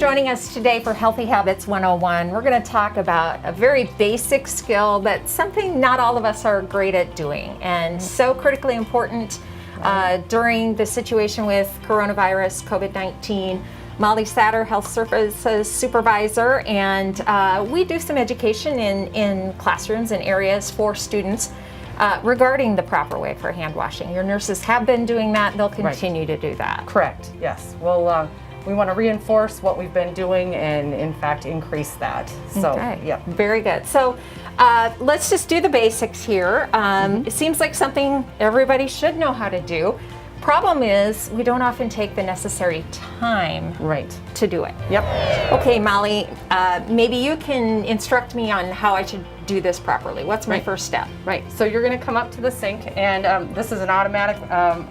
joining us today for Healthy Habits 101. We're going to talk about a very basic skill, but something not all of us are great at doing, and so critically important during the situation with coronavirus, COVID-19. Molly Satter, Health Services Supervisor, and we do some education in classrooms and areas for students regarding the proper way for hand washing. Your nurses have been doing that. They'll continue to do that. Correct, yes. Well, we want to reinforce what we've been doing and, in fact, increase that. So, yeah. Very good. So, let's just do the basics here. It seems like something everybody should know how to do. Problem is, we don't often take the necessary time to do it. Yep. Okay, Molly, maybe you can instruct me on how I should do this properly. What's my first step? Right, so you're going to come up to the sink, and this is an automatic,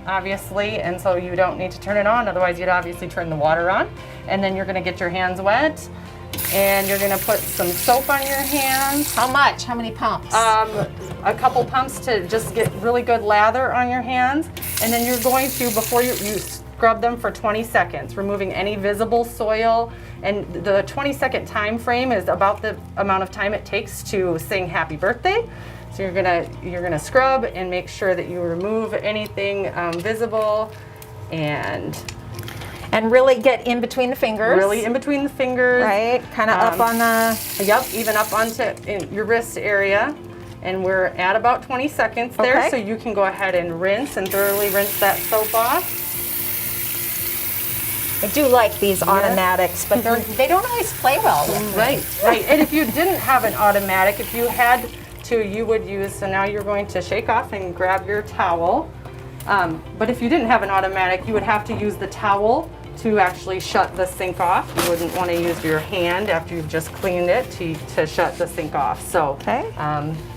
obviously, and so you don't need to turn it on, otherwise you'd obviously turn the water on. And then you're going to get your hands wet, and you're going to put some soap on your hands. How much? How many pumps? A couple pumps to just get really good lather on your hands. And then you're going to, before you scrub them for 20 seconds, removing any visible soil. And the 20-second time frame is about the amount of time it takes to sing happy birthday. So you're gonna scrub and make sure that you remove anything visible and really get in between the fingers. Really in between the fingers. Right, kind of up on the... Yep, even up onto your wrist area. And we're at about 20 seconds there, so you can go ahead and rinse and thoroughly rinse that soap off. I do like these automatics, but they don't always play well with me. Right. And if you didn't have an automatic, if you had to, you would use, so now you're going to shake off and grab your towel. But if you didn't have an automatic, you would have to use the towel to actually shut the sink off. You wouldn't want to use your hand after you've just cleaned it to shut the sink off. So,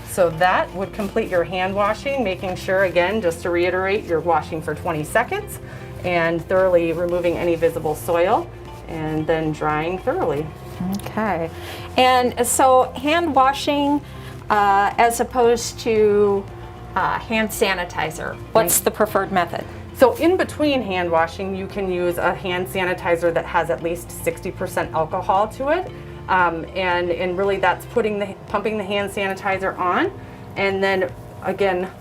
so that would complete your hand washing, making sure, again, just to reiterate, you're washing for 20 seconds and thoroughly removing any visible soil and then drying thoroughly. Okay. And so hand washing as opposed to hand sanitizer, what's the preferred method? So in between hand washing, you can use a hand sanitizer that has at least 60% alcohol to it. And really that's pumping the hand sanitizer on. And then again,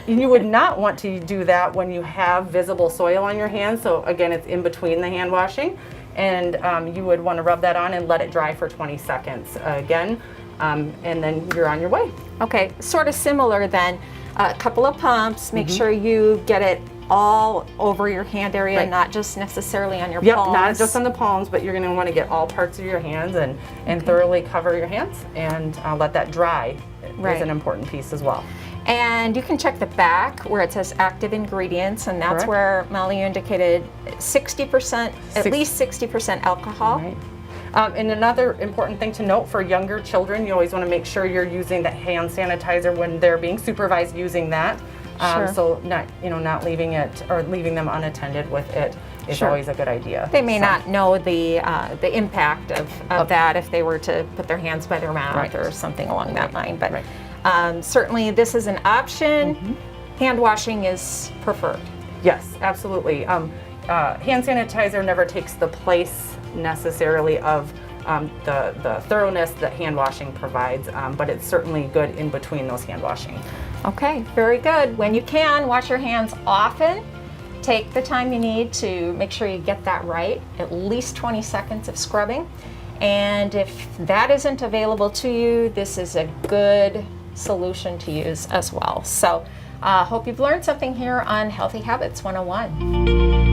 you would not want to do that when you have visible soil on your hands. So again, it's in between the hand washing. And you would want to rub that on and let it dry for 20 seconds again. And then you're on your way. Okay, sort of similar then. A couple of pumps, make sure you get it all over your hand area, not just necessarily on your palms. Not just on the palms, but you're going to want to get all parts of your hands and thoroughly cover your hands and let that dry is an important piece as well. And you can check the back where it says active ingredients, and that's where Molly indicated 60%, at least 60% alcohol. Right. And another important thing to note for younger children, you always want to make sure you're using the hand sanitizer when they're being supervised using that. So not leaving it or leaving them unattended with it is always a good idea. They may not know the impact of that if they were to put their hands by their mouth or something along that line. But certainly this is an option. Hand washing is preferred. Yes, absolutely. Hand sanitizer never takes the place necessarily of the thoroughness that hand washing provides, but it's certainly good in between those hand washing. Okay, very good. When you can, wash your hands often. Take the time you need to make sure you get that right, at least 20 seconds of scrubbing. And if that isn't available to you, this is a good solution to use as well. So hope you've learned something here on Healthy Habits 101.